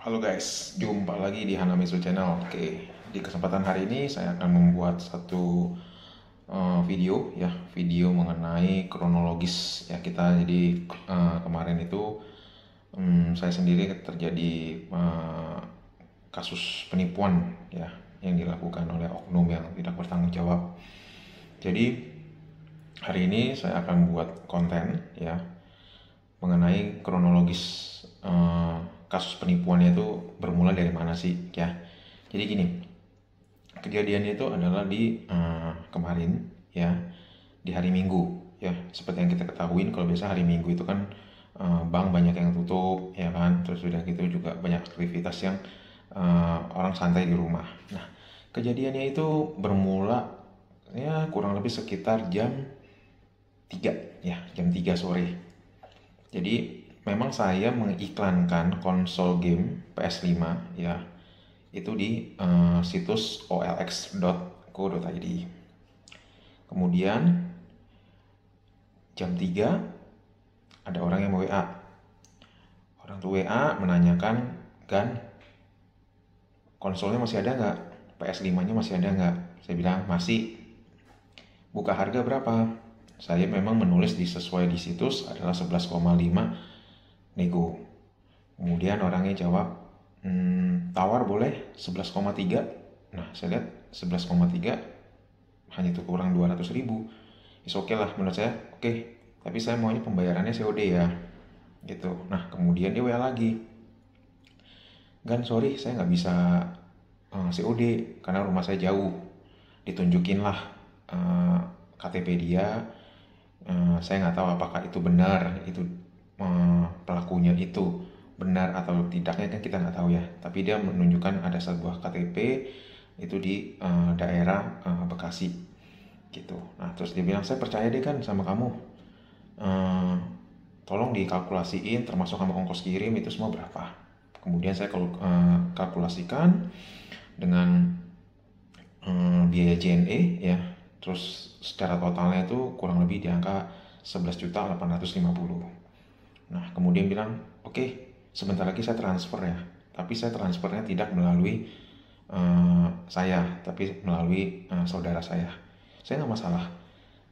Halo guys, jumpa lagi di Hanamizu Channel. Oke, di kesempatan hari ini saya akan membuat satu video mengenai kronologis ya kita. Jadi kemarin itu saya sendiri terjadi kasus penipuan ya yang dilakukan oleh oknum yang tidak bertanggung jawab. Jadi hari ini saya akan buat konten ya mengenai kronologis kasus penipuannya itu bermula dari mana sih ya. Jadi gini, kejadiannya itu adalah di kemarin ya, di hari Minggu ya. Seperti yang kita ketahui kalau biasa hari Minggu itu kan bank banyak yang tutup ya kan, terus sudah gitu juga banyak aktivitas yang orang santai di rumah. Nah, kejadiannya itu bermula ya kurang lebih sekitar jam 3 ya, jam 3 sore. Jadi memang saya mengiklankan konsol game PS5 ya, itu di situs olx.co.id. Kemudian jam 3 ada orang yang WA. Orang tuh WA menanyakan, "Gan, konsolnya masih ada nggak? PS5-nya masih ada nggak?" Saya bilang masih. Buka harga berapa? Saya memang menulis sesuai di situs adalah 11,5 nego. Kemudian orangnya jawab, tawar boleh 11,3. Nah, saya lihat 11,3 hanya itu kurang 200.000. Oke lah menurut saya, oke. Tapi saya maunya pembayarannya COD ya. Gitu. Nah, kemudian dia WA lagi. Gan, sorry saya nggak bisa COD karena rumah saya jauh. Ditunjukin lah KTP dia. Saya nggak tahu apakah itu benar, itu pelakunya itu benar atau tidaknya kan kita nggak tahu ya. Tapi dia menunjukkan ada sebuah KTP itu di daerah Bekasi gitu. Nah terus dia bilang, saya percaya deh kan sama kamu, tolong dikalkulasiin termasuk sama ongkos kirim itu semua berapa. Kemudian saya kalkulasikan dengan biaya JNE ya, terus secara totalnya itu kurang lebih di angka 11.850. Nah kemudian bilang, oke, sebentar lagi saya transfer ya, tapi saya transfernya tidak melalui saya, tapi melalui saudara saya. Saya nggak masalah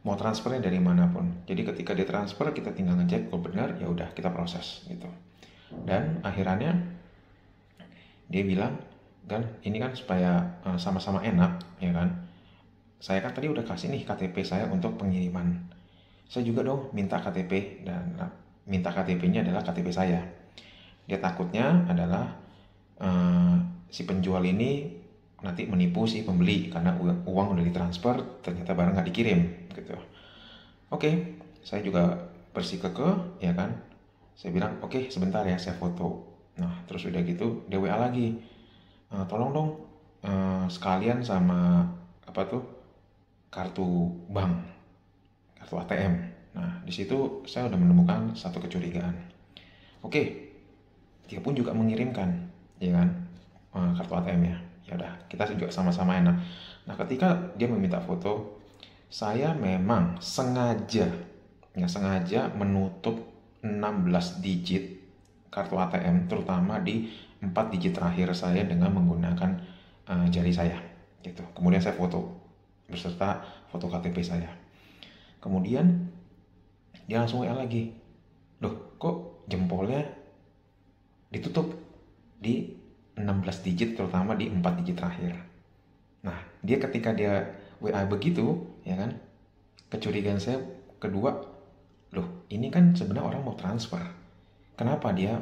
mau transfernya dari manapun. Jadi ketika ditransfer kita tinggal ngecek kalau benar, ya udah kita proses gitu. Dan akhirannya dia bilang, kan ini kan supaya sama-sama enak ya kan, saya kan tadi udah kasih nih KTP saya untuk pengiriman, saya juga dong minta KTP, dan minta KTP-nya adalah KTP saya. Dia takutnya adalah si penjual ini nanti menipu si pembeli karena uang udah ditransfer ternyata barang nggak dikirim gitu. Oke, saya juga bersikukuh ya kan. Saya bilang oke, sebentar ya saya foto. Nah terus udah gitu dia WA lagi, tolong dong sekalian sama apa tuh, kartu bank, kartu ATM. Nah di situ saya udah menemukan satu kecurigaan. Oke, dia pun juga mengirimkan ya kan kartu ATM ya. Ya udah, kita juga sama-sama enak. Nah ketika dia meminta foto, saya memang sengaja nggak sengaja menutup 16 digit kartu ATM, terutama di 4 digit terakhir saya dengan menggunakan jari saya gitu. Kemudian saya foto beserta foto KTP saya. Kemudian dia langsung WA lagi, loh kok jempolnya ditutup di 16 digit, terutama di 4 digit terakhir. Nah dia ketika dia WA begitu ya kan, kecurigaan saya kedua, loh ini kan sebenarnya orang mau transfer, kenapa dia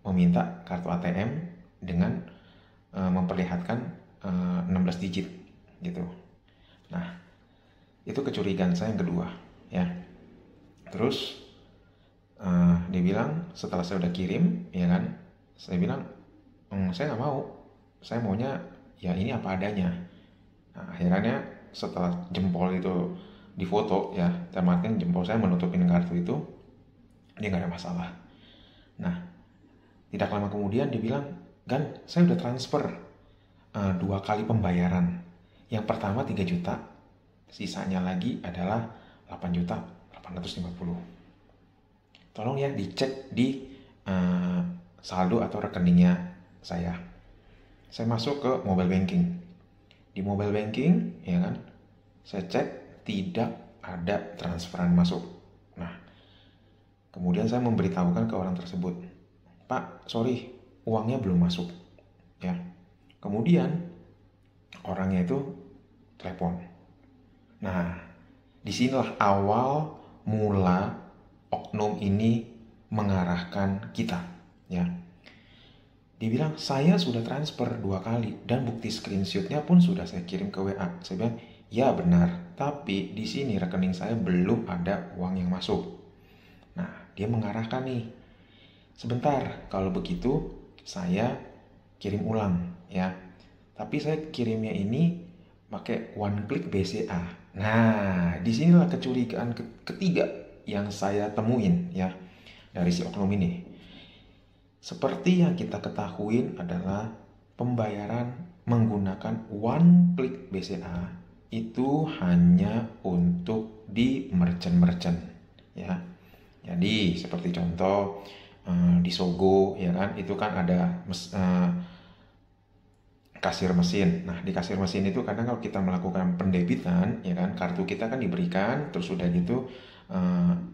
meminta kartu ATM dengan memperlihatkan 16 digit gitu. Nah itu kecurigaan saya yang kedua ya. Terus dia bilang setelah saya udah kirim ya kan, saya bilang saya nggak mau, saya maunya ya ini apa adanya. Nah akhirnya setelah jempol itu difoto ya, artinya jempol saya menutupin kartu itu, dia nggak ada masalah. Nah tidak lama kemudian dia bilang, Gan saya udah transfer 2 kali pembayaran. Yang pertama 3 juta, sisanya lagi adalah 8.850. Tolong ya dicek di saldo atau rekeningnya saya. Saya masuk ke mobile banking. Di mobile banking, ya kan, saya cek tidak ada transferan masuk. Nah, kemudian saya memberitahukan ke orang tersebut, Pak, sorry, uangnya belum masuk. Ya. Kemudian orangnya itu telepon. Nah, disinilah awal mula oknum ini mengarahkan kita. Ya. Dibilang, saya sudah transfer 2 kali dan bukti screenshotnya pun sudah saya kirim ke WA. Saya bilang, ya benar, tapi di sini rekening saya belum ada uang yang masuk. Nah, dia mengarahkan nih, sebentar, kalau begitu saya kirim ulang ya. Tapi saya kirimnya ini pakai one click BCA. Nah, disinilah kecurigaan ketiga yang saya temuin ya dari si oknum ini. Seperti yang kita ketahui adalah pembayaran menggunakan one click BCA itu hanya untuk di merchant-merchant ya. Jadi seperti contoh di Sogo ya kan, itu kan ada kasir mesin. Nah, di kasir mesin itu kadang kalau kita melakukan pendebitan ya kan, kartu kita kan diberikan, terus sudah gitu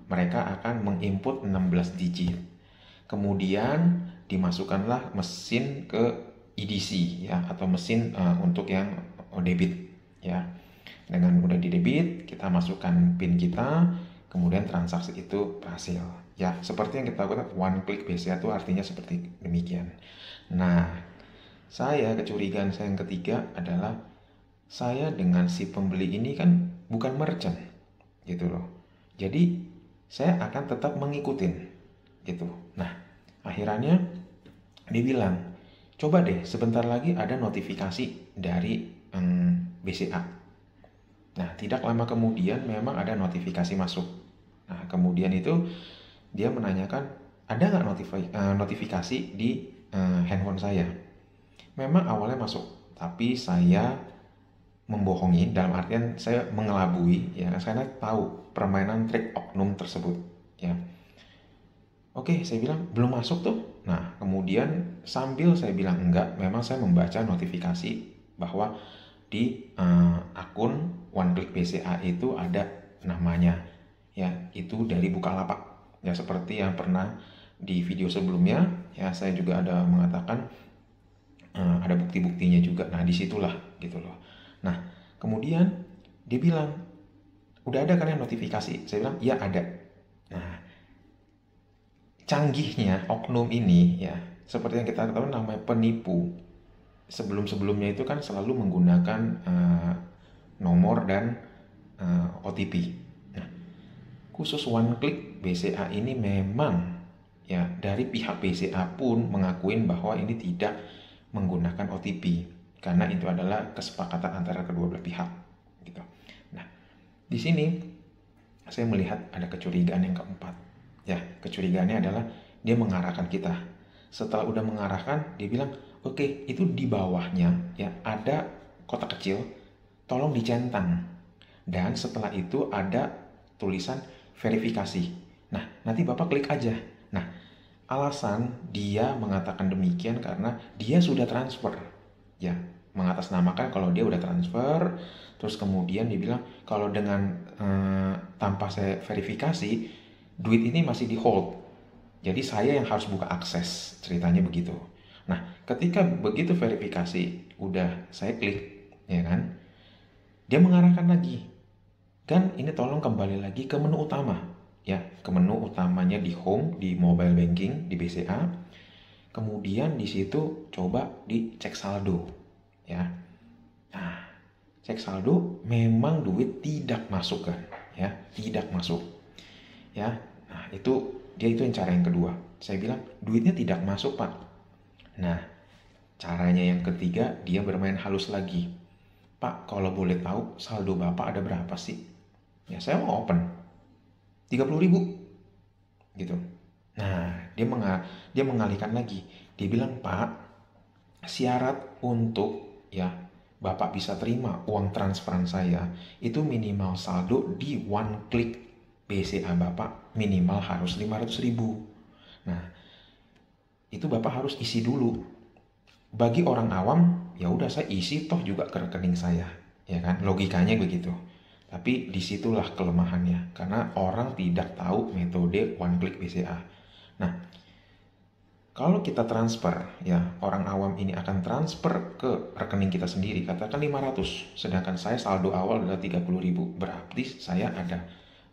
mereka akan menginput 16 digit. Kemudian dimasukkanlah mesin ke EDC ya, atau mesin untuk yang debit ya. Dengan udah didebit, kita masukkan PIN kita, kemudian transaksi itu berhasil. Ya, seperti yang kita lakukan one click BCA itu artinya seperti demikian. Nah, kecurigaan saya yang ketiga adalah saya dengan si pembeli ini kan bukan merchant gitu loh. Jadi saya akan tetap mengikutin gitu. Nah, akhirnya dia bilang, coba deh sebentar lagi ada notifikasi dari BCA. Nah, tidak lama kemudian memang ada notifikasi masuk. Nah, kemudian itu dia menanyakan, ada nggak notifikasi di handphone saya? Memang awalnya masuk, tapi saya membohongi, dalam artian saya mengelabui ya, karena tahu permainan trik oknum tersebut ya. Oke, saya bilang belum masuk tuh. Nah, kemudian sambil saya bilang enggak, memang saya membaca notifikasi bahwa di akun One Click BCA itu ada namanya ya, itu dari Bukalapak ya, seperti yang pernah di video sebelumnya ya, saya juga ada mengatakan ada bukti-buktinya juga. Nah, disitulah gitu loh. Nah, kemudian dia bilang, udah ada kan ya notifikasi? Saya bilang, iya ada. Nah, canggihnya oknum ini ya, seperti yang kita tahu namanya penipu. Sebelum-sebelumnya itu kan selalu menggunakan nomor dan OTP. Nah, khusus one click BCA ini memang ya, dari pihak BCA pun mengakuin bahwa ini tidak menggunakan OTP karena itu adalah kesepakatan antara kedua belah pihak gitu. Nah, di sini saya melihat ada kecurigaan yang keempat. Ya, kecurigaannya adalah dia mengarahkan kita. Setelah udah mengarahkan, dia bilang, oke, itu di bawahnya ya ada kotak kecil, tolong dicentang. Dan setelah itu ada tulisan verifikasi. Nah, nanti Bapak klik aja. Nah, alasan dia mengatakan demikian karena dia sudah transfer. Ya, mengatasnamakan kalau dia udah transfer. Terus kemudian dia bilang kalau dengan tanpa saya verifikasi, duit ini masih di hold. Jadi saya yang harus buka akses, ceritanya begitu. Nah, ketika begitu verifikasi udah saya klik, ya kan, dia mengarahkan lagi, kan ini tolong kembali lagi ke menu utama ya, ke menu utamanya di home, di mobile banking, di BCA. Kemudian di situ coba dicek saldo ya. Nah, cek saldo, memang duit tidak masuk kan ya, tidak masuk ya. Nah, itu yang cara yang kedua. Saya bilang duitnya tidak masuk, Pak. Nah, caranya yang ketiga, dia bermain halus lagi. Pak, kalau boleh tahu saldo Bapak ada berapa sih? Ya, saya mau open 30.000 gitu. Nah, dia mengalihkan lagi. Dia bilang, Pak, syarat untuk ya Bapak bisa terima uang transferan saya itu minimal saldo di one click BCA Bapak minimal harus 500.000. Nah, itu Bapak harus isi dulu. Bagi orang awam, ya udah saya isi toh juga ke rekening saya, ya kan? Logikanya begitu. Tapi disitulah kelemahannya, karena orang tidak tahu metode one click BCA. Nah, kalau kita transfer, ya orang awam ini akan transfer ke rekening kita sendiri, katakan 500, sedangkan saya saldo awal adalah 30.000, berarti saya ada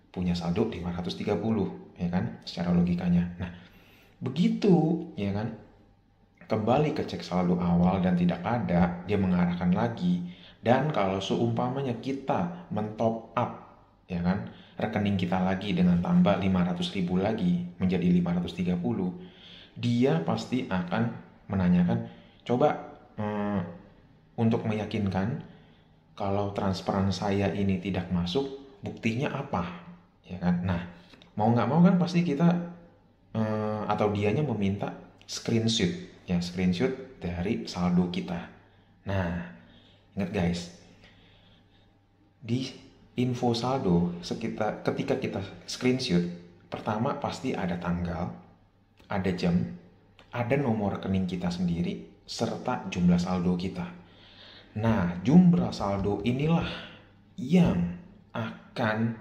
punya saldo 530, ya kan, secara logikanya. Nah, begitu, ya kan, kembali ke cek saldo awal dan tidak ada, dia mengarahkan lagi. Dan kalau seumpamanya kita mentop up, ya kan, rekening kita lagi dengan tambah 500.000 lagi menjadi 530, dia pasti akan menanyakan, coba untuk meyakinkan kalau transferan saya ini tidak masuk, buktinya apa, ya kan? Nah, mau nggak mau kan pasti kita atau dianya meminta screenshot, ya screenshot dari saldo kita. Nah, ingat guys, di info saldo ketika kita screenshot, pertama pasti ada tanggal, ada jam, ada nomor rekening kita sendiri, serta jumlah saldo kita. Nah, jumlah saldo inilah yang akan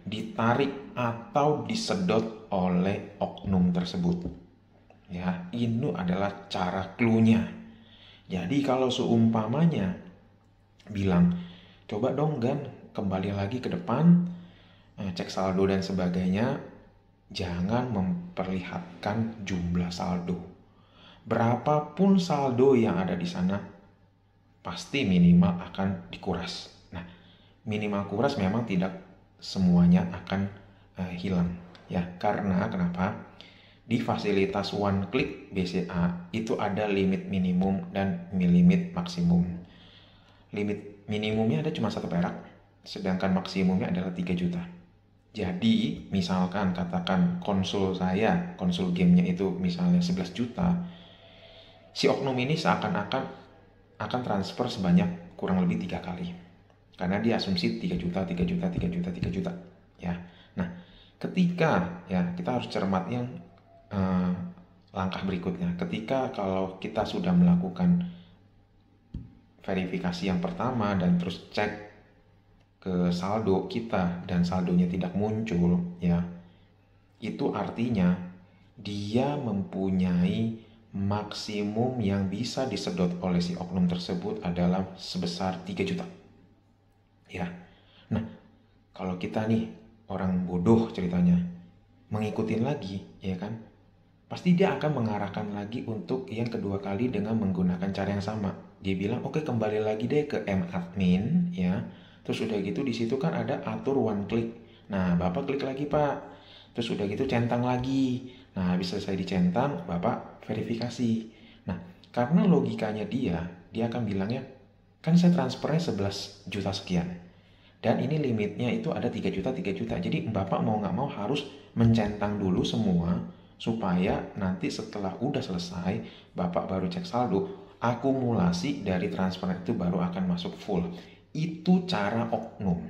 ditarik atau disedot oleh oknum tersebut. Ya, ini adalah cara cluenya. Jadi kalau seumpamanya bilang, coba dong Gan, kembali lagi ke depan, cek saldo dan sebagainya, jangan memperlihatkan jumlah saldo. Berapapun saldo yang ada di sana, pasti minimal akan dikuras. Nah, minimal kuras memang tidak semuanya akan hilang, ya. Karena kenapa? Di fasilitas one click BCA itu ada limit minimum dan limit maksimum. Limit minimumnya ada cuma 1 perak, sedangkan maksimumnya adalah 3 juta. Jadi, misalkan katakan konsul gamenya itu misalnya 11 juta, si oknum ini seakan-akan akan transfer sebanyak kurang lebih 3 kali. Karena dia asumsi 3 juta, 3 juta, 3 juta, 3 juta. Ya. Nah, ketika ya kita harus cermat yang langkah berikutnya. Ketika kalau kita sudah melakukan verifikasi yang pertama dan terus cek ke saldo kita dan saldonya tidak muncul, ya, itu artinya dia mempunyai maksimum yang bisa disedot oleh si oknum tersebut adalah sebesar 3 juta. Ya. Nah, kalau kita nih orang bodoh ceritanya, mengikutin lagi, ya kan? Pasti dia akan mengarahkan lagi untuk yang kedua kali dengan menggunakan cara yang sama. Dia bilang, "Oke, kembali lagi deh ke M-admin, ya." Terus udah gitu di situ kan ada atur one click. Nah, Bapak klik lagi, Pak. Terus udah gitu centang lagi. Nah, habis selesai dicentang, Bapak verifikasi. Nah, karena logikanya dia akan bilangnya, kan saya transfernya 11 juta sekian. Dan ini limitnya itu ada 3 juta, 3 juta. Jadi Bapak mau nggak mau harus mencentang dulu semua, supaya nanti setelah udah selesai, Bapak baru cek saldo, akumulasi dari transfer itu baru akan masuk full. Itu cara oknum,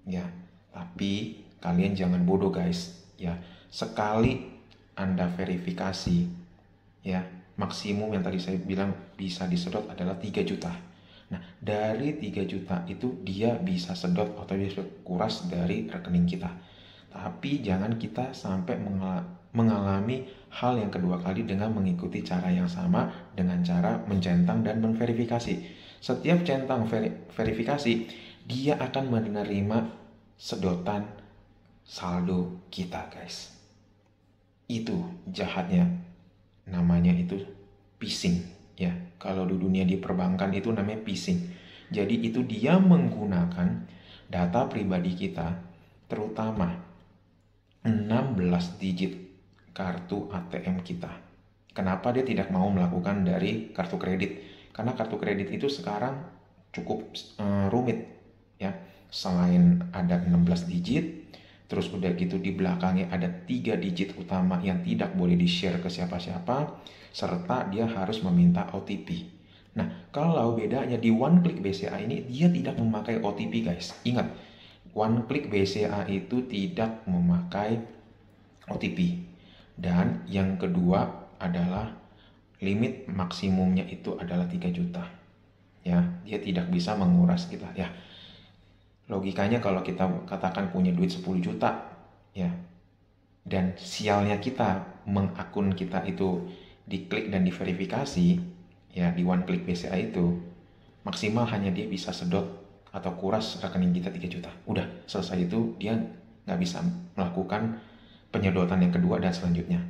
ya. Tapi kalian jangan bodoh guys, ya. Sekali Anda verifikasi, ya, maksimum yang tadi saya bilang bisa disedot adalah 3 juta. Nah, dari 3 juta itu dia bisa sedot atau bisa kuras dari rekening kita. Tapi jangan kita sampai mengalami hal yang kedua kali dengan mengikuti cara yang sama dengan cara mencentang dan memverifikasi. Setiap centang verifikasi, dia akan menerima sedotan saldo kita, guys. Itu jahatnya. Namanya itu phishing, ya. Kalau di dunia di perbankan itu namanya phishing. Jadi itu dia menggunakan data pribadi kita, terutama 16 digit kartu ATM kita. Kenapa dia tidak mau melakukan dari kartu kredit? Karena kartu kredit itu sekarang cukup rumit, ya. Selain ada 16 digit, terus udah gitu di belakangnya ada 3 digit utama yang tidak boleh di-share ke siapa-siapa, serta dia harus meminta OTP. Nah, kalau bedanya di one click BCA ini, dia tidak memakai OTP guys. Ingat, one click BCA itu tidak memakai OTP. Dan yang kedua adalah limit maksimumnya itu adalah 3 juta. Ya, dia tidak bisa menguras kita ya. Logikanya kalau kita katakan punya duit 10 juta ya, dan sialnya kita mengakun kita itu diklik dan diverifikasi ya di one click BCA itu, maksimal hanya dia bisa sedot atau kuras rekening kita 3 juta. Udah selesai, itu dia nggak bisa melakukan penyedotan yang kedua dan selanjutnya,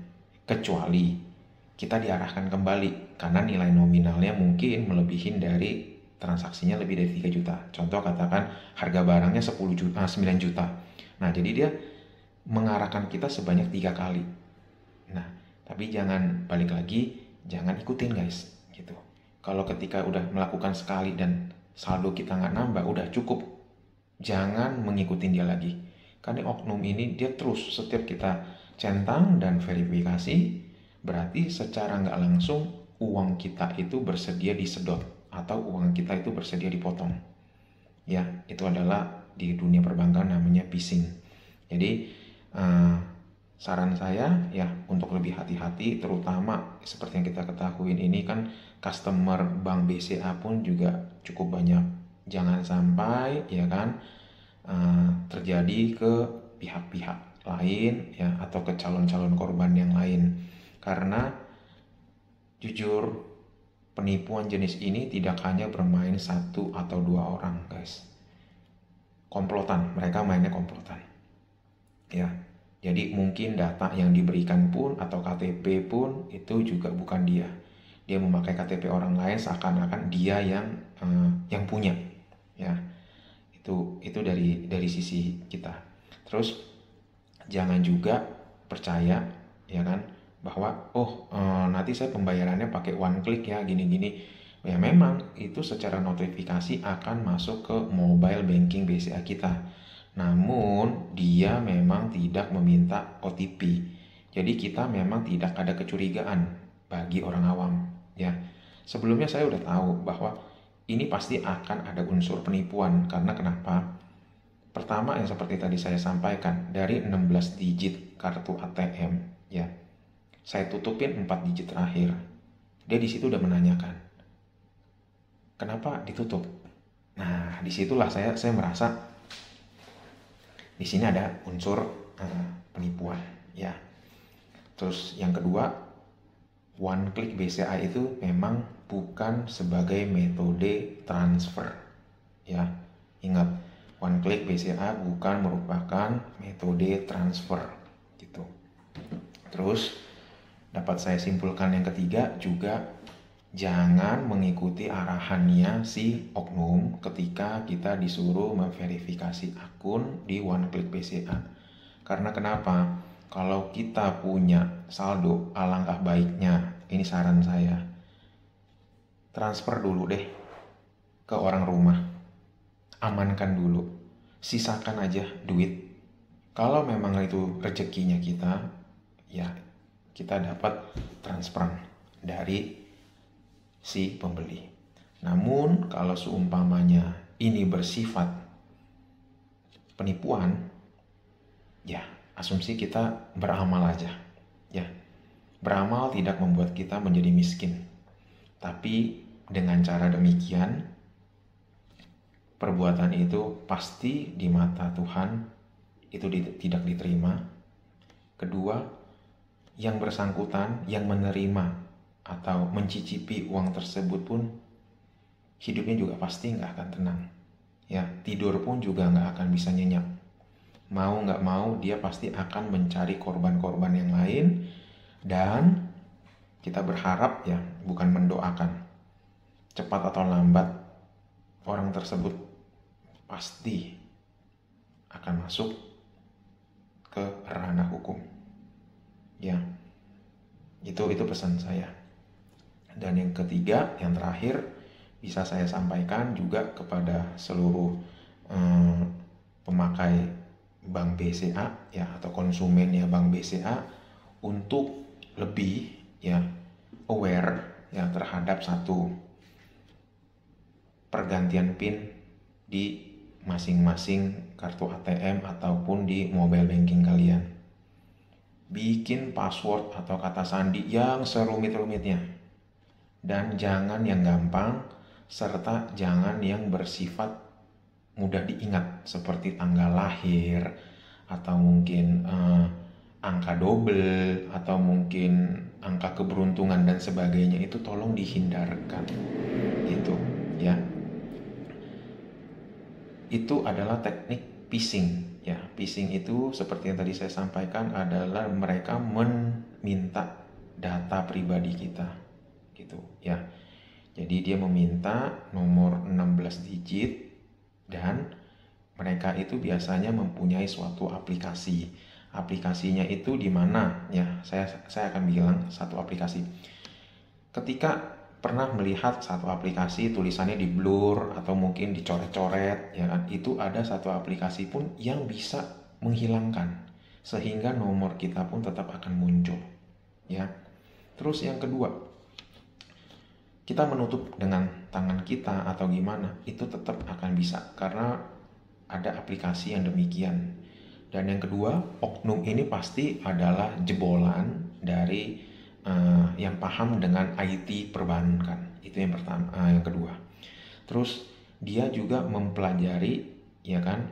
kecuali kita diarahkan kembali karena nilai nominalnya mungkin melebihin dari transaksinya lebih dari 3 juta. Contoh katakan harga barangnya 10 juta, 9 juta. Nah, jadi dia mengarahkan kita sebanyak 3 kali. Nah, tapi jangan, balik lagi, jangan ikutin guys gitu. Kalau ketika udah melakukan sekali dan saldo kita nggak nambah, udah cukup. Jangan mengikutin dia lagi. Karena oknum ini dia terus setiap kita centang dan verifikasi, berarti secara nggak langsung uang kita itu bersedia disedot atau uang kita itu bersedia dipotong. Ya, itu adalah di dunia perbankan namanya phishing. Jadi saran saya ya untuk lebih hati-hati, terutama seperti yang kita ketahui ini kan customer bank BCA pun juga cukup banyak. Jangan sampai ya kan terjadi ke pihak-pihak lain ya, atau ke calon-calon korban yang lain. Karena jujur penipuan jenis ini tidak hanya bermain 1 atau 2 orang guys. Komplotan, mereka mainnya komplotan ya. Jadi mungkin data yang diberikan pun atau KTP pun itu juga bukan dia. Dia memakai KTP orang lain seakan-akan dia yang punya ya. Itu dari sisi kita. Terus jangan juga percaya ya kan bahwa nanti saya pembayarannya pakai one click ya gini-gini. Ya memang itu secara notifikasi akan masuk ke mobile banking BCA kita. Namun dia memang tidak meminta OTP. Jadi kita memang tidak ada kecurigaan bagi orang awam ya. Sebelumnya saya udah tahu bahwa ini pasti akan ada unsur penipuan. Karena kenapa? Pertama yang seperti tadi saya sampaikan, dari 16 digit kartu ATM ya, saya tutupin 4 digit terakhir. Dia di situ udah menanyakan, kenapa ditutup? Nah, disitulah saya merasa di sini ada unsur penipuan ya. Terus yang kedua, one click BCA itu memang bukan sebagai metode transfer ya. Ingat, one click BCA bukan merupakan metode transfer gitu. Terus dapat saya simpulkan yang ketiga juga, jangan mengikuti arahannya si oknum ketika kita disuruh memverifikasi akun di one click BCA. Karena kenapa? Kalau kita punya saldo, alangkah baiknya, ini saran saya, transfer dulu deh ke orang rumah. Amankan dulu, sisakan aja duit. Kalau memang itu rezekinya kita, ya kita dapat transfer dari si pembeli. Namun kalau seumpamanya ini bersifat penipuan, ya asumsi kita beramal aja ya. Beramal tidak membuat kita menjadi miskin, tapi dengan cara demikian perbuatan itu pasti di mata Tuhan itu tidak diterima. Kedua, yang bersangkutan yang menerima atau mencicipi uang tersebut pun hidupnya juga pasti nggak akan tenang ya. Tidur pun juga nggak akan bisa nyenyak. Mau nggak mau dia pasti akan mencari korban-korban yang lain. Dan kita berharap ya, bukan mendoakan, cepat atau lambat orang tersebut pasti akan masuk ke ranah hukum ya. Itu pesan saya. Dan yang ketiga, yang terakhir, bisa saya sampaikan juga kepada seluruh pemakai bank BCA ya, atau konsumen ya bank BCA, untuk lebih ya aware ya terhadap satu, pergantian PIN di masing-masing kartu ATM ataupun di mobile banking kalian. Bikin password atau kata sandi yang serumit-rumitnya dan jangan yang gampang, serta jangan yang bersifat mudah diingat seperti tanggal lahir atau mungkin angka double atau mungkin angka keberuntungan dan sebagainya. Itu tolong dihindarkan gitu ya. Itu adalah teknik phishing ya. Phishing itu seperti yang tadi saya sampaikan adalah mereka meminta data pribadi kita gitu ya. Jadi dia meminta nomor 16 digit dan mereka itu biasanya mempunyai suatu aplikasi. Aplikasinya itu di mana ya? Saya akan bilang satu aplikasi. Ketika pernah melihat satu aplikasi tulisannya di blur atau mungkin dicoret-coret ya kan, itu ada satu aplikasi pun yang bisa menghilangkan sehingga nomor kita pun tetap akan muncul ya. Terus yang kedua, kita menutup dengan tangan kita atau gimana, itu tetap akan bisa karena ada aplikasi yang demikian. Dan yang kedua, oknum ini pasti adalah jebolan dari yang paham dengan IT perbankan. Itu yang pertama, yang kedua. Terus dia juga mempelajari ya kan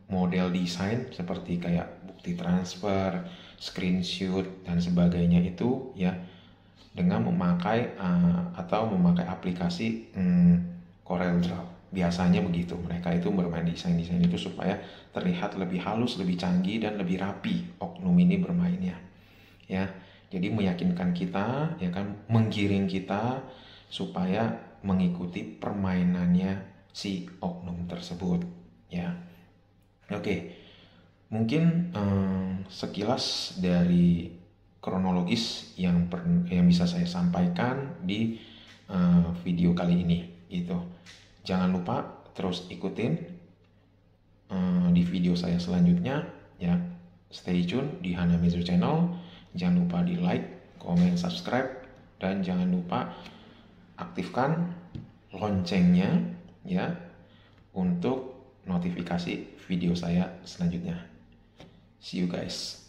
model desain seperti kayak bukti transfer, screenshot dan sebagainya itu ya, dengan memakai atau memakai aplikasi CorelDRAW. Biasanya begitu, mereka itu bermain desain-desain itu supaya terlihat lebih halus, lebih canggih dan lebih rapi oknum ini bermainnya ya. Jadi meyakinkan kita ya kan, menggiring kita supaya mengikuti permainannya si oknum tersebut ya. Oke, mungkin sekilas dari kronologis yang bisa saya sampaikan di video kali ini gitu. Jangan lupa terus ikutin di video saya selanjutnya ya. Stay tune di Hanamezu Channel. Jangan lupa di like, komen, subscribe, dan jangan lupa aktifkan loncengnya ya untuk notifikasi video saya selanjutnya. See you guys.